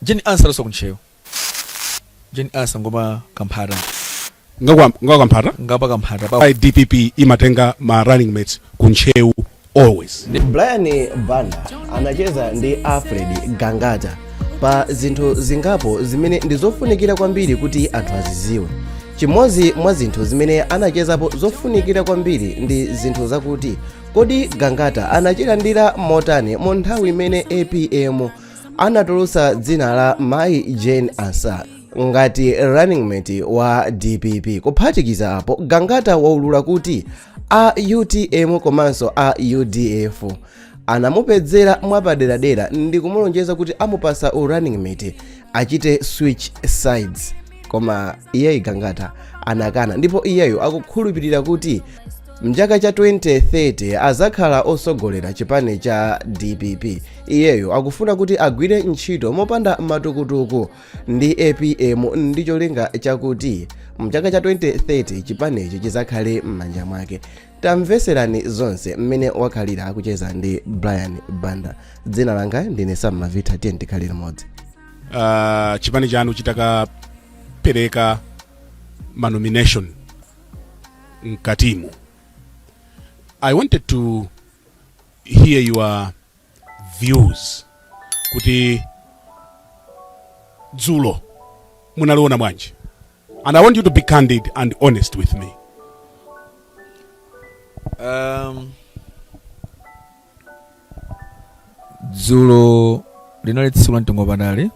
Jeni Ansa loso kuncheyo. Jeni Ansa ngoma kamphata. Ngwa kamphata? Ngapa kamphata. By DPP imatenga ma running mates kuncheyo always. Brian Banda anacheza ndi Alfred Gangata pa zinthu zingapo zimene ndizofunikira kwambiri kuti anthu aziziwe. Chimodzi mwa zinthu zimene anachezapo zofunikira kwambiri ndi zinthu zakuti kodi Gangata anachilandira motani mu nthawi imene APM anatulutsa dzina la Mai Jane Ansa ngati running mate wa DPP. Kuphatikiza apo Gangata waulula kuti a UTM komanso a UDF anamupedzera mwapaderadera ndi kumulonjeza kuti amupasa running mate achite switch sides, koma iyeyo Gangata anakana, ndipo iyeyo akukhulupirira kuti mchaka cha 2030 azakhala osogolera chipani cha DPP. Iyeyo akufuna kuti agwire ntchito mopanda matukutuku ndi APM ndi cholinga chakuti mchaka cha 2030 chipanichi chizakhale m'manja mwake. Tamveserani zonse mmene wakhalira akucheza ndi Brian Banda. Dzina langa ndine Sam Mavita, tiye tikhale limodzi. Chipani chanu chitakapereka nomination mkatimu. I wanted to hear your views kuti dzulo munaliona bwanji, and I want you to be candid and honest with me. Dzulo linali tsiku la mtengo wapatali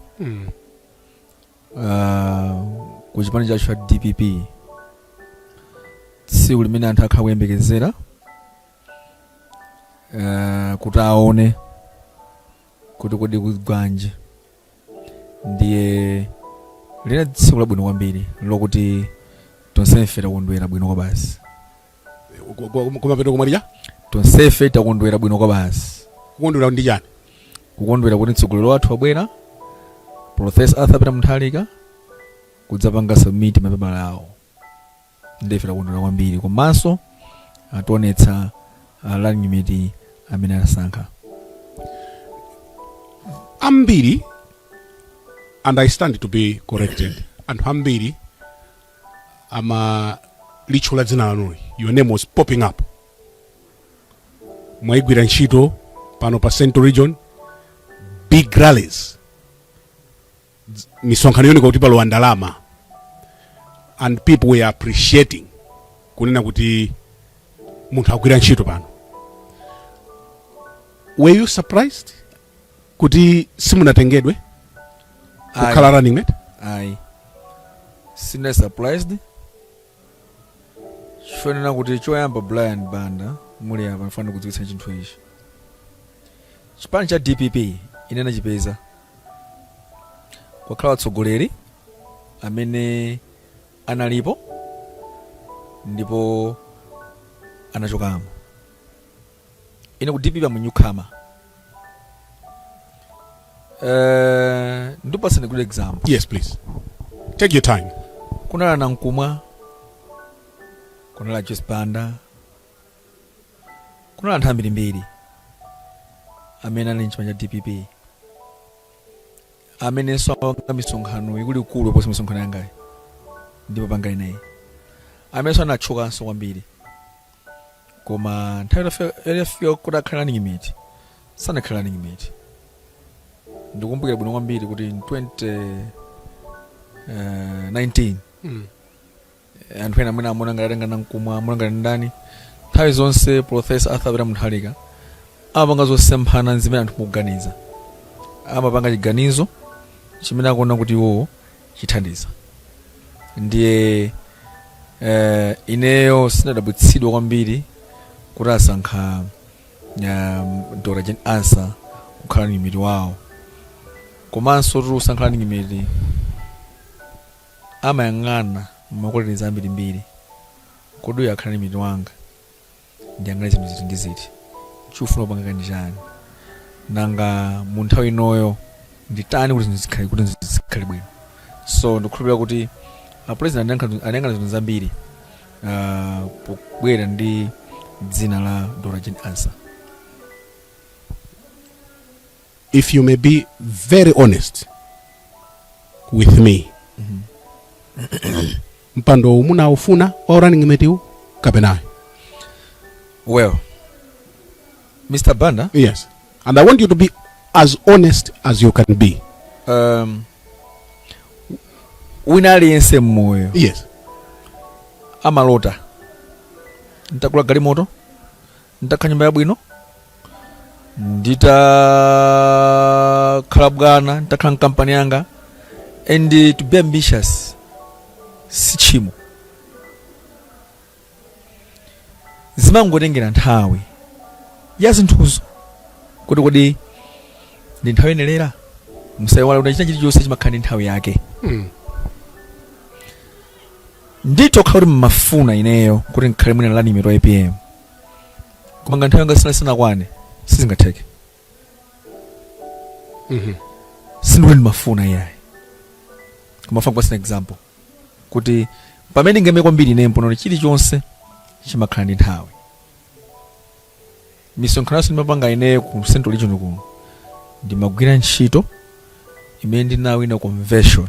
ku chipani chacho cha DPP, tsiku limene anthu akhala kuyembekezera kuti aone kuti kodi kugwanje. Ndiye lina tsiku labwino kwambiri lokuti tonsefe takondwera bwino kwa basi. Kumapeto kumaliya tonsefe takondwera bwino kwa basi. Kukondwera ndi chani? Kukondwera kuti mtsogoleri wathu wabwera, Professor Arthur Peter Mutharika kudzapanga submit mapepala awo. Ndefe takondwera kwambiri, komanso ationetsa running mate amene asankha ambiri, and I stand to be corrected, and ambiri ama lichula dzina lanuli. Your name was popping up. Mwaigwira ntchito pano pa Central Region, big rallies, misonkhano yoni kuti palo ndalama, and people were appreciating kunena kuti munthu agwira ntchito pano. Were you surprised kuti simunatengedwe kukhala running mate? Ayi, sina surprised. Chifukwa kuti choyamba Brian Banda muli apa mfano kudziwitsa chinthu ichi. Chipani cha DPP inena chipeza kwakhala atsogoleri amene analipo ndipo anachokamo. Ine ku DPP amunyukhama. Ndipasane good example. Yes, please. Take your time. Kunala Nankumwa, kunala Joyce Banda, kunala anthu ambirimbiri amene ali m'chipani cha DPP, amene swapanga misonkhano ikuluikulu posa misonkhano yangayi ndipo pangali naye, amene anachokanso kwambiri, koma nthawi yafika kuti akhala running mate sanakhala running mate. Ndikumbukira bwino kwambiri kuti 2019 anthu ena amene amona ngati atenga Nankumwa, amona ngati ndani, nthawi zonse Professor Arthur Peter Mutharika amapanga zosemphana zimene anthu mukuganiza, amapanga chiganizo chimene akuona kuti iwo chithandiza. Ndiye ineyo sinadabwitsidwa kwambiri kuti asankha Dr. Jane Ansa kukhala running mate wawo, komanso kuti usankhala running mate amayang'ana makoleniza ambirimbiri kodi uyu akhala running mate wanga ndiyang'ana zinthu ziti ndi ziti, chifuna upanga kandi chani, nanga mu nthawi inoyo nditani kuti zikhale bwino. So ndikukhulupirira kuti president anayang'ana zinthu zambiri pobwera ndi dzina la Dr. Jane Ansa. If you may be very honest, with me. Mpando muna ufuna wa running mate kapena. Well, Mr. Banda. Yes. And I want you to be as honest as you can be. Winali yense moyo. Yes. Amalota. Nitakula gari moto. Nitaka nyumba ya bwino. Nitakhala nitakhala kampani yanga. And to be ambitious. Si chimo. Zimangotengera nthawi. Yazinthuzo. Kodi ndi nthawi yenelera. Musaiwala kuti china chilichonse chimakhala nthawi yake. Nditokha kuti mmafuna ineyo kuti nkhale mwina lani miro APM. Kumanga nthawi yanga sina kwane. Sizingatheke. Sindikuti ndimafuna iyayi. Kumafanga kwa example. Kuti pamene ngeme kwambiri ine mpono chilichonse chimakhala ndi nthawi. Misonkhano ndimapanga ineyo ku Central Region kuno. Ndimagwira ntchito imene ndinawina convention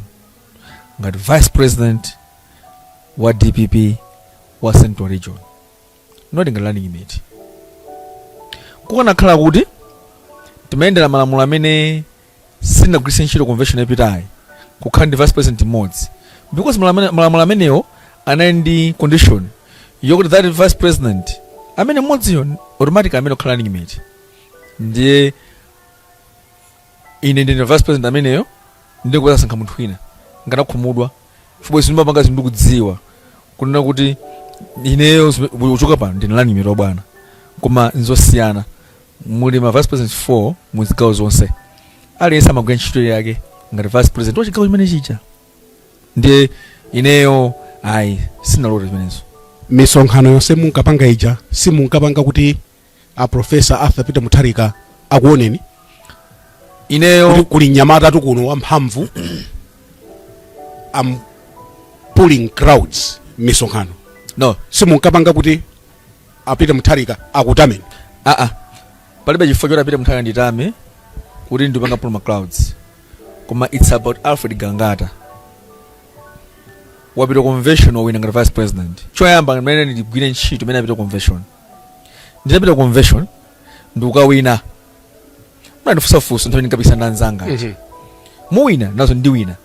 ngati vice president wa DPP wa Central Region. Not ngati running mate. Kukanakhala kuti timayendera malamulo amene sinagwiritse ntchito convention yapitayi kukhala ndi vice president mmodzi. Because malamulo amenewo anali ndi condition yokuti that vice president amene mmodziyo automatically amene okhala running mate. Ndiye ine ndine vice president ameneyo ndiye kusankha munthu wina nganakhumudwa chifukwa ndimapanga zinthu ndikudziwa kunena kuti ineyo uchoka pano ndine running mate bwana, koma nzosiyana. Muli ma vice president 4 muzigawo zonse aliyense amagwira ntchito yake ngati vice president wa chigawo chimene chicha. Ndiye ineyo ayi sinalota zimenezo. Misonkhano yonse munkapanga ija simunkapanga kuti a Professor Arthur Peter Mutharika akuoneni ineyo kuli nyamata tukuno wamphamvu am pulling crowds misonkhano. No, simunkapanga kuti a Peter Mutharika akutameni. Palibe chifukwa choti Peter Mutharika nditame kuti ndipanga pull crowds. Koma it's about Alfred Gangata. Wapita convention wina ngati vice president. Choyamba mmene ndigwire ntchito mmene apita convention. Ndinapita convention ndikawina. Ndifusafusa nthawi ndikapisa ndanzanga. Muwina nazo ndiwina.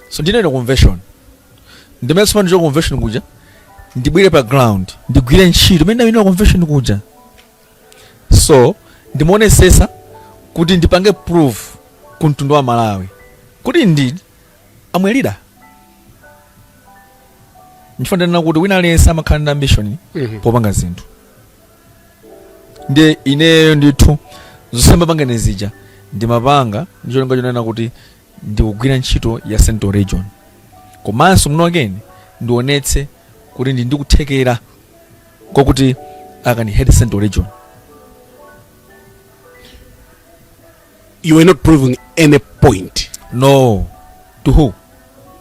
So ndinaenda convention. Ndimene sima ndicho convention kuja. Ndibwire pa ground. Ndigwire ntchito mmene ndawina convention kuja. So ndimuonesesa kuti ndipange proof ku mtundu wa Malawi kuti indeed I'm a leader. Ndifuna kuti wina aliyense amakhala ndi ambition popanga zinthu. Ndiye ineyo ndithu zosemba pangene zija ndimapanga ndichonga chonena kuti ndikugwira ntchito ya Central Region. Komanso muno again ndionetse kuti ndikuthekera kokuti akani head Central Region. You are not proving any point. No. To who?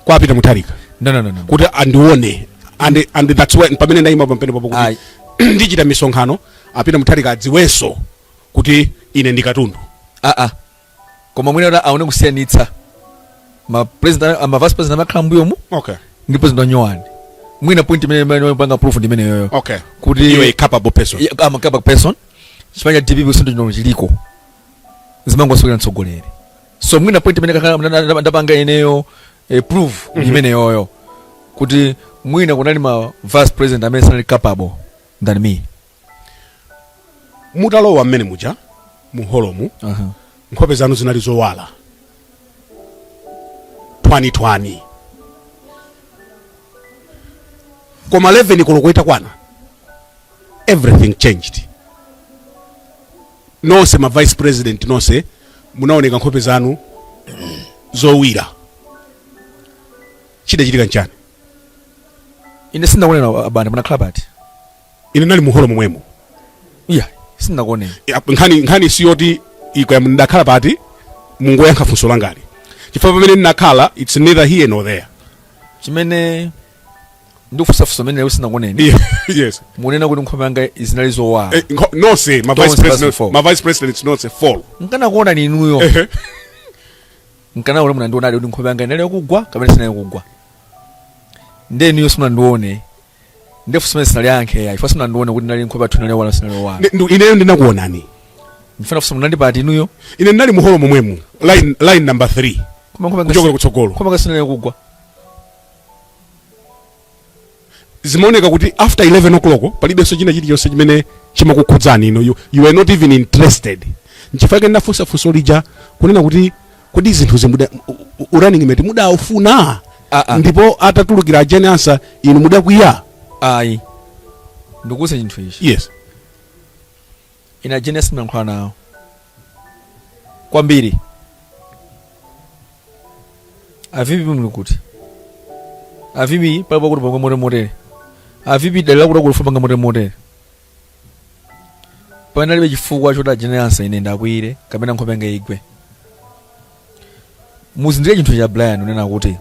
Kwa Peter Mutharika. No. Kuti andione and that's why pamene ndayima pampene papo kuti ndichita misonkhano Peter Mutharika adziwenso kuti ine ndikatundu. Koma mwina aone kusiyanitsa ma president ama vice president amakhala mbuyo mu. Okay. Ndi president wanyowani. Mwina point imene panga proof ndimene yoyo. Okay. Kuti you are a capable person. I'm a capable person. Chifanya DPP usindo chino chiliko. Zimango sokera ntsogolere. So mwina point imene kakhala ndapanga ineyo proof imene yoyo. Kuti mwina kunali ma vice president amene sanali capable than me. Mutalowa mmene muja muholomu. Nkhope zanu zinali zowala. Twani. Koma 11 kulokweta kwana. Everything changed. Nonse ma vice president nonse munaoneka nkhope zanu zowira. Chidachitika nchani? Ine sinakuonera abana muna clubati. Ine nali muholo momwemo. Yeah, sinakuonera. Nkhani siyoti iko ndakhala pati mungoyankha funso langali. Chifukwa pamene ndinakhala it's neither here nor there. Chimene ndikufusafusa mene usinakuonera. Yes. Munena kuti nkhope yanga izinali zowawa. No say, my vice president it's not a fall. Nkana kuona ni inuyo. nkana ule mnandiona ali kuti nkhope yanga inali kugwa kapena sinali kugwa ndeni yo simunandione ndefu simene sinaliyankhe yayi ifa simunandione kuti ndali nkhope yathu inali wala sinali wala ineyo ndinakuonani ndifuna fusa munandipati inuyo ine ndinali muholo momwemu line number 3 kuchokera kutsogolo nkhope yanga sinali kugwa zimaoneka kuti after 11 o'clock palibenso china chilichonse chimene chimakukhudzani ino you are not even interested nchifukwa ndafunsa funso lija kunena kuti kodi zinthu zimuda running mate mudaufuna ndipo atatulukira ajeni Ansa inu mudakwiya ayi ndikuze chinthu ichi yes ina Genesis mnankhala nawo kwambiri avipi muli kuti avipi palipo kuti pamwe motere avipi dalila kuti kulufuna panga motere panalibe chifukwa choti Genesis Ansa ine ndakwire kapena nkhope yanga igwe muzindire chinthu cha Brian unena kuti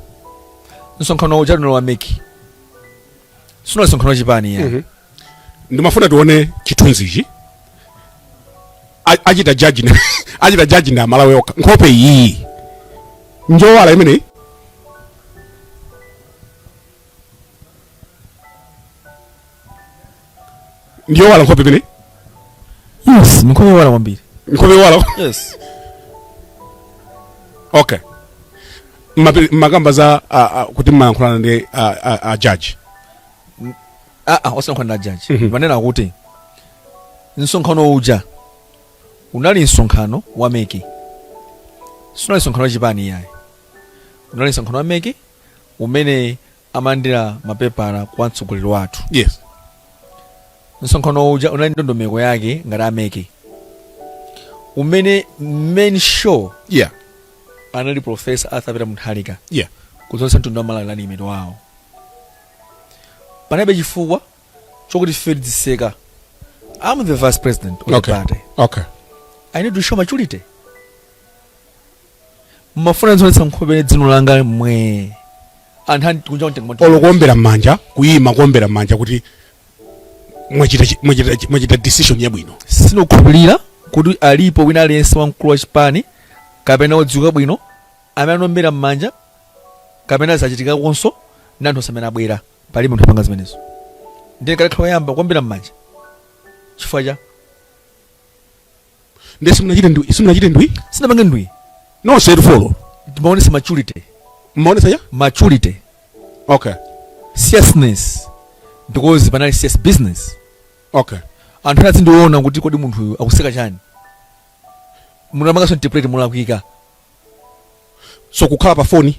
nsonkhano uja wa meki sino nsonkhano chipani ya ndimafuna tione chithunzichi achita judge na Malawi okha nkhope iyi njowala imene ndiyo wala nkhope imene yes nkhope wala kwambiri nkhope wala yes okay makamba za kuti mmankhulana ndi judge osankhana na judge manena kuti nsonkhano uja unali nsonkhano wa meki sunali nsonkhano chipani yayi unali nsonkhano wa meki umene amandira mapepala kwa mtsogoleri wathu yes nsonkhano uja unali ndondomeko yake ngati ameki umene main show yeah anali Professor Arthur Mutharika yeah kuzonsa mtundu wa Malawi lani imene wawo panalibe chifukwa chokuti ife tiziseka I'm the vice president of the party okay I need to show maturity mafuna nzonetsa nkhope dzino langa mwe anthu kunja kunja olokuombera mmanja kuyima kuombera mmanja kuti mwachita decision yabwino sinokhulupirira kuti alipo wina aliyense wamkulu wa chipani kapena odziwika bwino amene anombera mmanja kapena zachitika konso ndi anthu osamene abwera pali munthu apanga zimenezo ndiye kale khawa yamba kuombera mmanja chifukwa cha ndi simunachite ndwi sinapange ndwi no said follow timaonesa maturity mmaonesa ya maturity okay seriousness because panali serious business okay anthu azindiona kuti kodi munthu uyu akuseka chani munamangaso interpret mulakwika so kukhala pa phone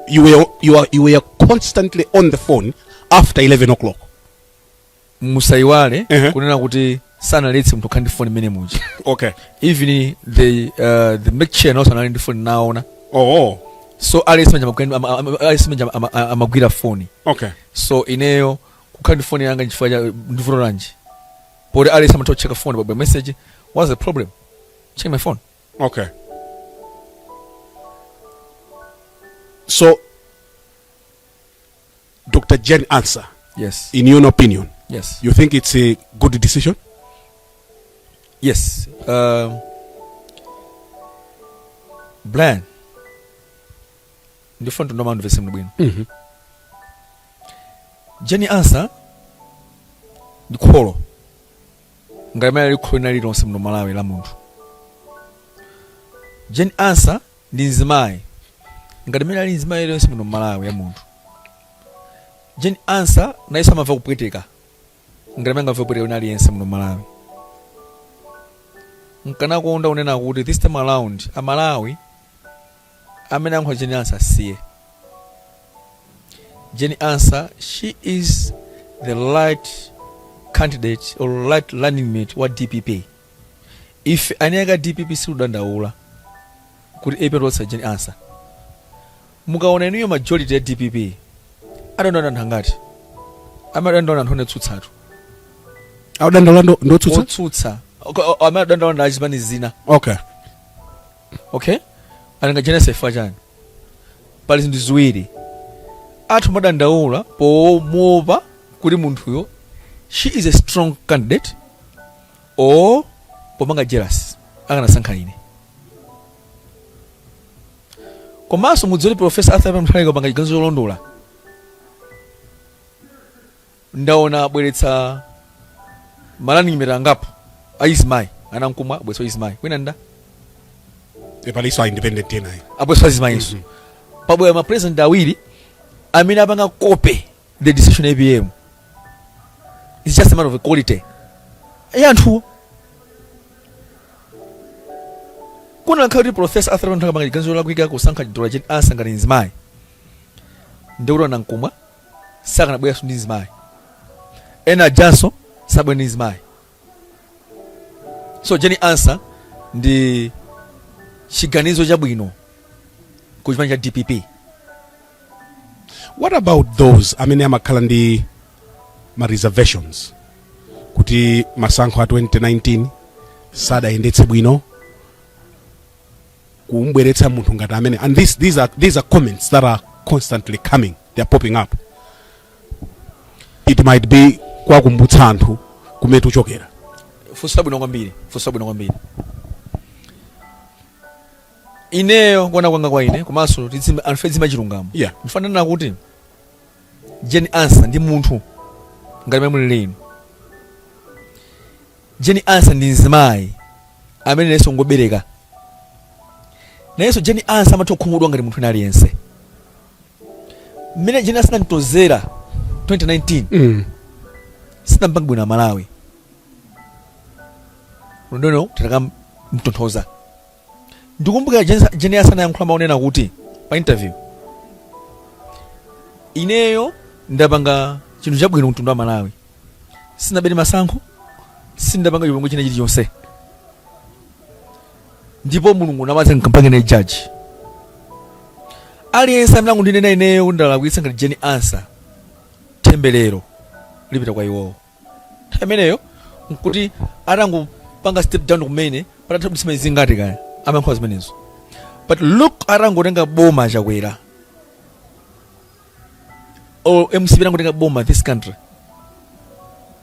you were constantly on the phone after 11 o'clock musaiwale kunena kuti sanaletse munthu khandi phone imene muja okay even the make chair also anali ndi phone naona so alesi amagwira phone okay so ineyo kukhandi phone yanga nchifukwa cha ndivuto lanji poti alesi amatha kucheka phone by message what's the problem check my phone okay so Dr. Jen Ansa yes in your opinion yes you think it's a good decision yes Brian ndifuna ndonoma ndivese mndu bwino Jen Ansa ndikholo ngalimene likholo linali lonse mno Malawi la munthu Jen Ansa ndi nzimayi ngalimene ali nzimayi lonse mno Malawi ya munthu Jen Ansa naisa amava kupweteka ngalimene ngamva kupweteka wina aliyense mno Malawi nkanakonda unena kuti this time around Amalawi amene ankhola Jen Ansa siye Jen Ansa she is the right candidate or right running mate wa DPP if anayaka DPP siudandaula kuti epetotsa Jen Ansa mukaona inuyo majority ya DPP adonda anthu angati amadandaula anthu onetsutsatu adandaula ndotsutsa otsutsa amadandaula ndi achipani zina okay ananga Jen Ansa ifa chani pali zinthu ziwiri athu madandaula pomopa kuti munthuyo she is a strong candidate or pomanga jealous akanasankha ine komanso mudziwe Professor Arthur Peter Mutharika panga chiganizo cholondola. Ndaona abweretsa malani mirangapo aismai anamkumwa abweretsa ismai kwina nda epaliso independent yena abweretsa ismai iso pabwera ma president awiri amene apanga kope the decision APM. It's just a matter of quality yanthu kuna nkhati Professor Arthur Peter Mutharika panga chiganizo lakuika kusankhidwa cheti Ansa ngati nzimai ndikuti anamkumwa saka nabwera ndi nzimai ena jaso sabwe ndi nzimai. So Jenny Ansa ndi chiganizo chabwino kuchipani cha DPP. What about those amene amakhala ndi ma reservations kuti masankho a 2019 sadayendetse bwino kumbweretsa munthu ngati amene, and these are comments that are constantly coming, they are popping up. It might be kwa kumbutsa anthu kumene tuchokera. Fusa bwino kwambiri. Ineyo kuona kwanga kwa ine komanso anfedzima chilungamo. Yeah. Mfanana kuti Jenny Ansa ndi munthu ngati muli lino. Jenny Ansa ndi nzimayi amene nayenso ngobereka. Nayenso Jenny Ansa amatha kukhumudwa ngati munthu aliyense. Mmene Jenny Ansa anatozera 2019 sinapanga bwino Malawi. Ndono tataka mtonthoza. Ndikumbuka Jenny Ansa anayankhula maonena kuti pa interview ineyo ndapanga chinthu chabwino mtundu wa Malawi, sinabere masankho, sindapanga chipongwe china chilichonse, ndipo mulungu namaze nkampanga ne judge aliyense amene akundinena ineyo ndalakwitsa ngati Jenny Ansa tembelero lipita kwa iwowo. Ameneyo nkuti atangopanga step down kumene patathabisima izingati kaya amankhola zimenezo. But look atangotenga boma chakwera or MC atangotenga boma this country,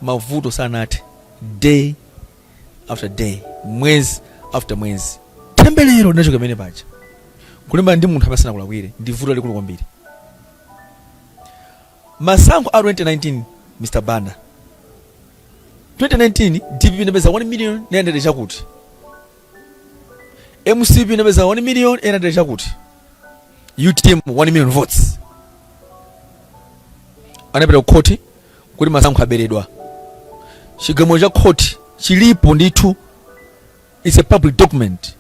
mavuto sanati day after day, mwezi after mwezi, tembelero nacho kamene pacha kulemba ndi munthu amasana kulakwire ndi vuto likulu kwambiri. Masankho a 2019 Mr. Banda 2019 DPP inapeza 1 million naendele chakuti, MCP inapeza 1 million naendele chakuti, UTM 1 million votes. Anapita kukoti kuti masankho aberedwa. Chigamulo cha koti chilipo ndithu, it's a public document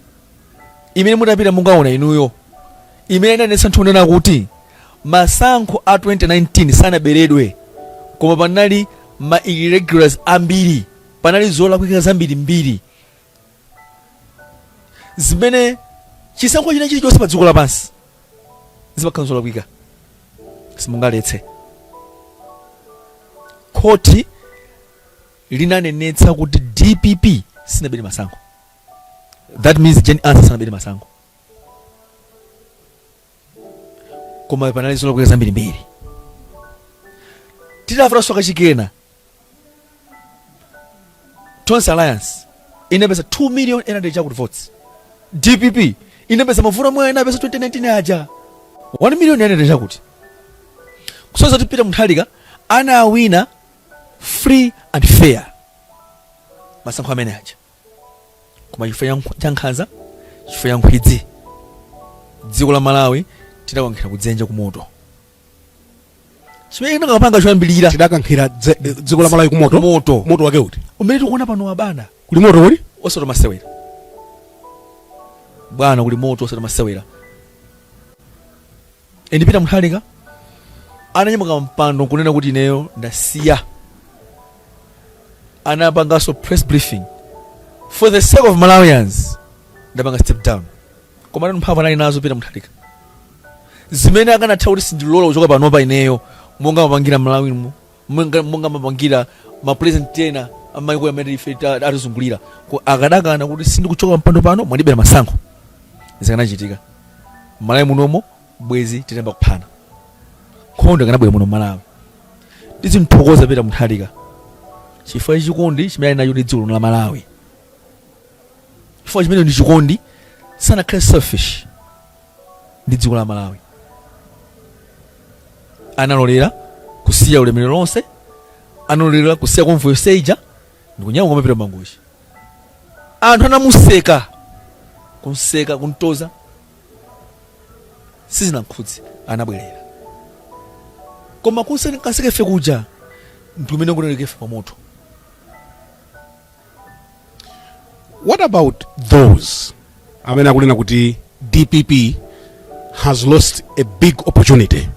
imene mutapita mungaona inuyo, imene inanesa nthunena kuti masankho a 2019 sanaberedwe koma panali ma irregulars ambiri, panali zolakwika zambiri mbiri zimene chisankho china chilichonse pa dziko lapansi zimakhala zolakwika simungaletse. Koti linanenetsa kuti DPP sinabere masankho, that means Jenny Ansa sanabere masankho, koma panali zolakwika zambiri mbiri. Titafuta soka chikena Tons Alliance inapesa 2 million naendele chakuti votes. DPP inapesa mavuto mwe inapesa 2019 aja 1 million naendele chakuti. Kusoza Peter Mutharika anawina free and fair masankho amene aja, koma chifukwa cha nkhanza, chifukwa cha nkhwidzi, dziko la Malawi tidakankhira kudzenje kumoto. Chimene ndakapanga choyambilira tidakankhira dziko la Malawi kumoto. Moto wake uti umene tikuona pano wabana kuli moto uli osati masewera bwana, kuli moto osati masewera. Eni Peter Mutharika ananyamuka mpando kunena kuti ineyo ndasiya, anapangaso press briefing for the sake of Malawians, ndapanga step down. Koma mphamvu anali nazo Peter Mutharika zimene akanatha kuti sindilola kuchoka panopa ineyo, monga mapangira Malawi, monga mapangira ma president ena amaiko amene ife atizungulira, akadakana kuti sindikuchoka mpando pano mwandibera masankho, zikanachitika Malawi munomo bwezi titemba kuphana nkhondo ikanabwera muno Malawi. Tizimthokoza Peter Mutharika chifukwa chikondi chimene ali nacho ndi dziko la Malawi, chifukwa chimene ndi chikondi, sanakhale selfish. ndi dziko la Malawi. Analolera kusiya ulemerero lonse, analolera kusiya konvoyo seija ndikunyamuka mapita manguchi. Anthu anamuseka kunseka kuntoza sizinankhudzi anabwerera. Koma kaseke fe kuja ntumene ngonerekefe pa moto. What about those amene akunena kuti DPP has lost a big opportunity?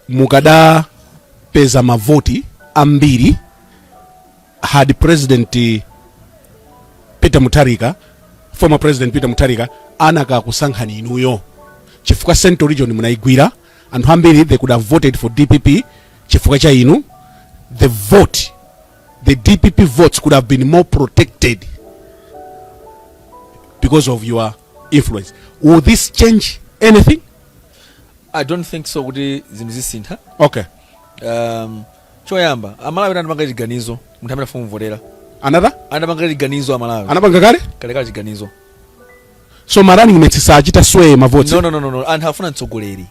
Mukada peza mavoti ambiri had President Peter Mutharika, former President Peter Mutharika, anaka kusankhani inuyo. Chifukwa Central Region munaigwira, anthu ambiri they could have voted for DPP, chifukwa cha inu. The DPP votes could have been more protected because of your influence. Will this change anything? I don't think so kuti zinthu zisintha. Okay. Choyamba Amalawi anapanga chiganizo munthu amene afuna kumvotera. Anapanga chiganizo Amalawi. Anapanga kale? Kale chiganizo. So running mates sachita sway mavoti. No. Anthu afuna mtsogoleri.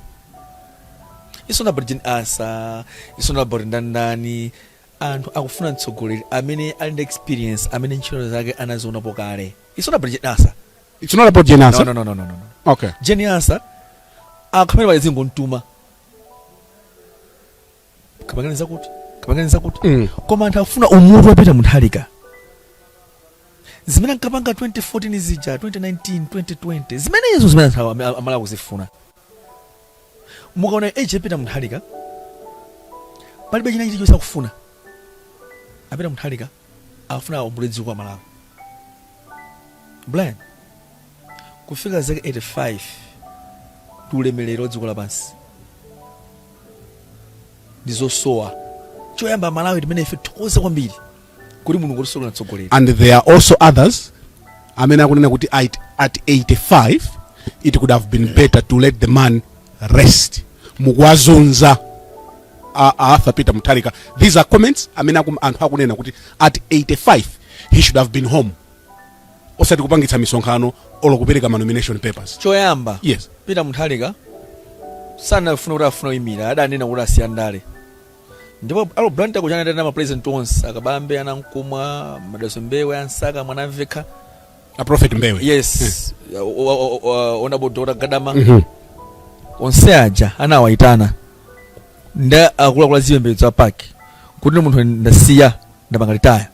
Isona Virgin Ansa, isona Borindandani, anthu akufuna mtsogoleri amene ali ndi experience, amene ntchito zake anazionapo kale. Isona Virgin Ansa. It's not about Jen Ansa. No. Okay. Jen Ansa akamene bazingo ntuma. Kabaganiza kuti. Koma anthu afuna umutu wa Peter Mutharika. Zimene ankapanga 2014 zija, 2019, 2020. Zimenezo zimene anthu Amalawi kuzifuna. Mukaona age Peter Mutharika palibe china chilichonse akufuna. Peter Mutharika afuna aombole dziko la Malawi. Blind kufika zake 85 tulemelero dziko lapansi ndizosowa. Choyamba Malawi timene ife tikhoza kwambiri kuti Mulungu atisogola mtsogoleri. And there are also others amene akunena kuti at 85 it could have been better to let the man rest. Mukwazunza Arthur Peter Mutharika. These are comments amene anthu akunena kuti at 85 he should have been home. Osati kupangitsa misonkhano olo kupereka nomination papers. Choyamba yes, Peter Mutharika sanafuna kuti afuna imira adanena kuti asiya ndale. Ndipo aloblanta kuchana tena ma president onse akabambe anankumwa Madaso Mbewe Ansaka Mwanamveka a prophet Mbewe. Yes. Honorable Dora Gadama. Onse aja anawaitana nda akula zipembedzo apaki kuti munthu ndasiya ndabangalita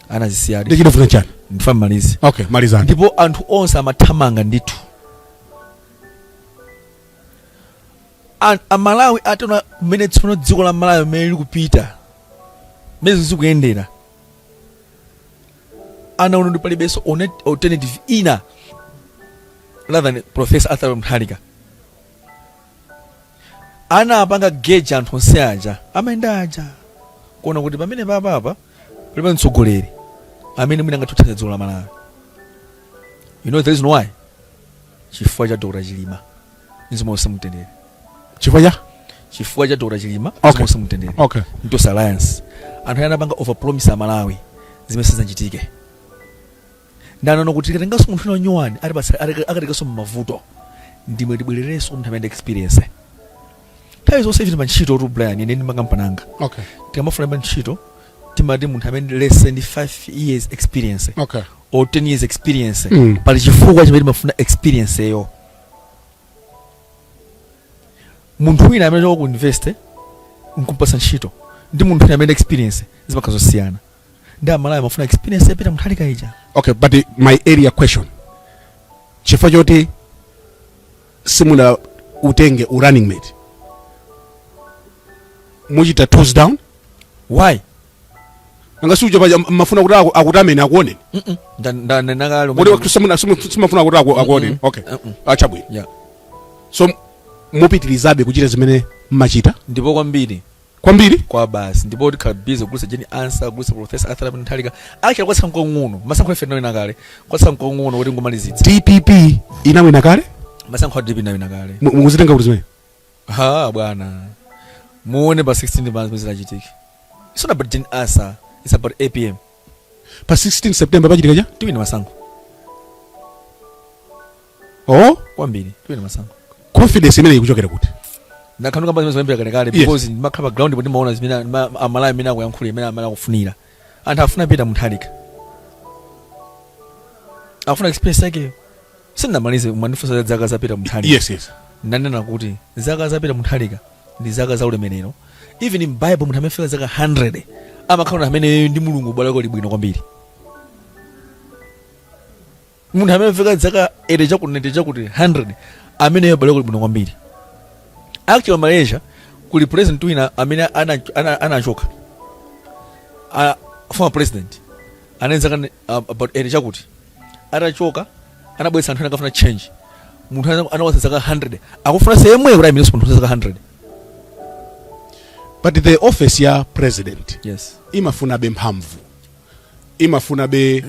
anazisiya ndi chidofuna chani ndifamu malizi. Okay, malizani. Ndipo anthu onse amathamanga ndithu. Amalawi atona mmene tsono dziko la Malawi mmene lili kupita mmene zikuyendera anaona ndi palibenso alternative ina rather than Professor Arthur Mutharika. Apanga gauge anthu onse aja amayenda aja kuona kuti pamene papa palibe mtsogoleri amene mwina angatuthaza dziko la Malawi. You know the reason why? Chifukwa cha Dr. Chilima nzimo osamutendere. Chifukwa cha Dr. Chilima nzimo osamutendere. Okay. Ntosa alliance anthu anapanga overpromise Malawi zimene sizachitike. Ndanono kuti tengaso munthu wanyowani akatikaso mmavuto ndimwe libwerereso munthu amene experience. Tayi zonse ife ntchito tu Brian ine ndimakampananga. Okay. Tikamafuna ntchito timati munthu amene less than 5 years experience. Okay. Or 10 years experience. Pali chifukwa chimene mafuna experience yo. Munthu wina amene ku invest nkumpasa ntchito ndi munthu amene experience zimakazosiyana. Nda Malawi mafuna experience Peter Mutharika ija. Okay, but my area question. Chifukwa choti simuna utenge running mate. Mujita toes down? Why? Ngasuja mafuna kuti akutamene akuone. Ndanakalo. Kuti simafuna kuti akuone. Okay. Achabwino. Yeah. So mupitirizabe kuchita zimene mmachita? Ndipo kwambiri. Kwambiri? Kwa basi. Ndipo tikhala busy kusa Jen Ansa, kusa Professor Arthur Mutharika. Akira kwatsa nkong'ono. Masankho efe nawe nakale. Kwatsa nkong'ono kuti ngomalizitsa. DPP inawe nakale? Masankho DPP nawe nakale. Mukuzitenga kuti zimene? Bwana. Muone pa 16 months mwezi lachitiki. It's not about Jen Ansa. It's about APM. Pa 16 September pachitika cha? Tiwina masankho. kwambiri tiwene masankho confidence imene ikuchokera kuti ndakhanuka mbazi zimene kale because ndimakhala ground ndipo ndimaona zimene amalawi amene akuyankhula imene amene akufunira anthu afuna Peter Mutharika afuna experience yake sindamalize umandifunsa zaka za Peter Mutharika yes ndanena kuti zaka za Peter Mutharika ndi zaka za ulemerero even in Bible munthu amefika zaka 100 amakhala amene ndi mulungu bwalako libwino kwambiri munthu amefika zaka 80 chakuti 100 amene bwalako libwino kwambiri actually Malaysia kuli president wina amene anachoka former president anaweza kan about 80 chakuti atachoka anabwesa anthu akafuna change munthu anawasa zaka 100 akufuna semwe kuti amene munthu zaka 100 but the office ya president yes imafuna be mphamvu imafuna be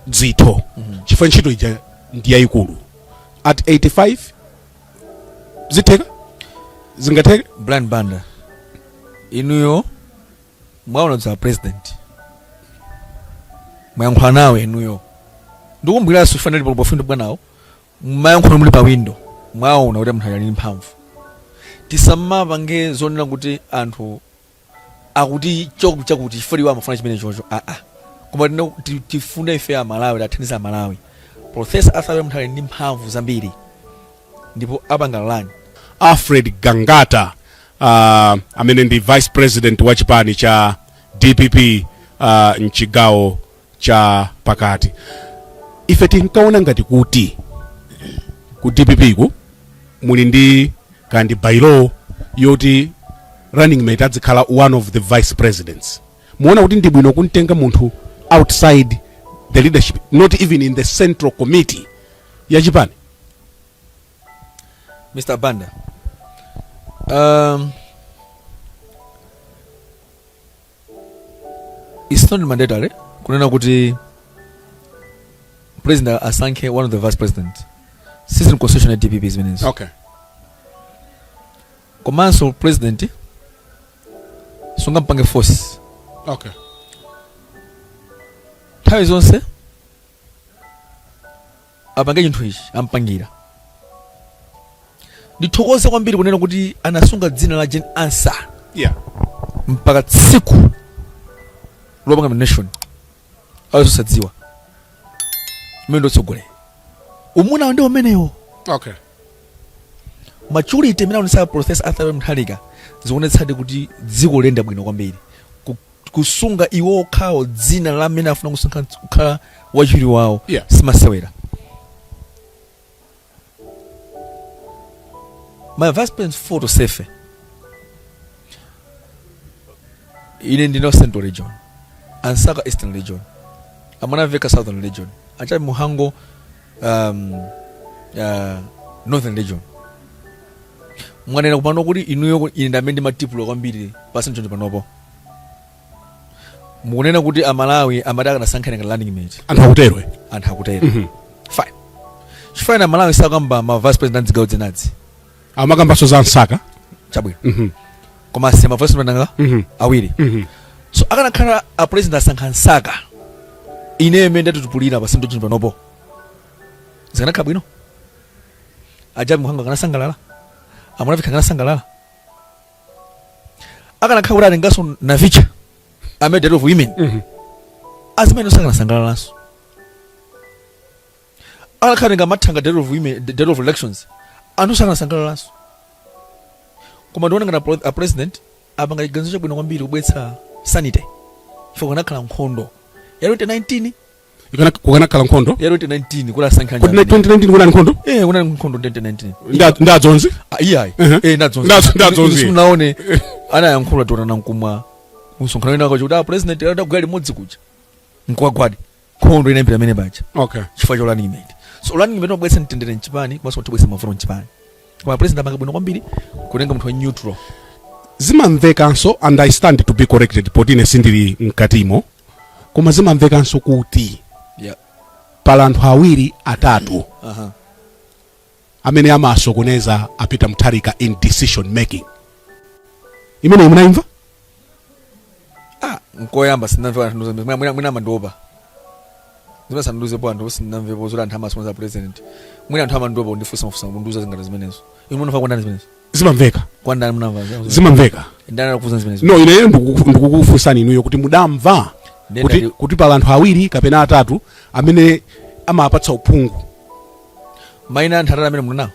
dzitho chifukwa ntchito ija ndi yayikulu at 85 zitheka zingatheke blind banda inuyo mwaona za president mwayankhula nawe inuyo ndikumbwira sifanali pa bofundo bwanawo mwayankhula muli pa window mwaona kuti munthu ali mphamvu tisamapange zonena kuti anthu akuti chakuti chifukwa amafuna chimene chocho koma tifuna ife a Malawi tathandiza a Malawi Professor Arthur munthu ali ndi mphamvu zambiri ndipo apanga lani Alfred Gangata amene ndi vice president wa chipani cha DPP mchigawo cha pakati ife tinkaona ngati kuti ku DPP ku muli ndi kandi bylaw yoti running mate adzikhala one of the vice presidents muona kuti ndi bwino kuntenga munthu outside the leadership not even in the central committee ya chipani Mr. Banda it's not mandatory kunena kuti president asankhe one of the vice president system constitution at DPP means okay komanso president sungampange force okay nthawi zonse apange chinthu ichi ampangira ndithokoze kwambiri kunena kuti anasunga dzina la Gen Ansa mpaka tsiku lopanga nation azosadziwa mmene ndotsogolera umuna ndi umenewo okay maturity imene aonesa Professor Arthur Mutharika zikuonetsadi kuti dziko lenda bwino kwambiri kusunga iwo okhawo dzina la amene afuna kusankha kukhala wachiwiri wawo simasewera my vice president photo safe ine ndino Central Region Ansaka Eastern Region amana veka Southern Region acha Muhango Northern Region mwanena kupano kuti inuyo ine ndamene matipulo kwambiri pasi nchonje panopo mukunena kuti amalawi amadaka nasankhana ngati landing mate anthu akutero fine chifana Malawi sakamba ma vice president zigawo zinadzi amakambaso za Ansaka chabwino koma sema vice president awiri so akanakhala a president asankha Ansaka ine imene ndatutupulira pasi nchonje panopo zikanakhala bwino ajabu Muhanga kana sangalala amunafika kana sangalala akanakhala kuti atengaso navicha amene dead of women azimene sakana sangalala naso akanakhala ngamathanga dead of women dead of elections anthu sakana sangalala naso koma ndiona ngati a president apanga chiganizo chabwino kwambiri kubwetsa sanity ifo kanakhala nkhondo ya 2019 kukanakhala nkhondo ya 2019 kula sankhanya kuti 2019 kuna nkhondo kuna nkhondo 2019 ndadzonzi iyayi ndadzonzi sunaone anayankhula tona nkumwa usonkhana wina kuti a president adagwali modzi kuja nkwagwadi nkhondo inayambira amene bacha okay chifukwa cha running mate so running mate wabwetsa mtendere mchipani komanso kutibwetsa mavuto mchipani koma president apanga bwino kwambiri kutenga munthu neutral zimamvekanso and I stand to be corrected potine sindili mkatimo koma zimamvekanso kuti pala anthu awiri atatu amene amasokoneza a Peter Mutharika in decision making imene munaimva nkoyamba sinamva mwina mandoba zimene sanduzepo anthu osinamvepo zoti anthu amasonza president mwina anthu amanduwepo ndifusa munduza zingati zimenezo inu munafa kwandani zimenezo zimamveka kwandani munamva zimamveka ndani akufuza zimenezo no ine ndikukufunsani inuyo kuti mudamva kuti pala anthu awiri kapena atatu amene amapatsa uphungu maina anthu atatu amene munawo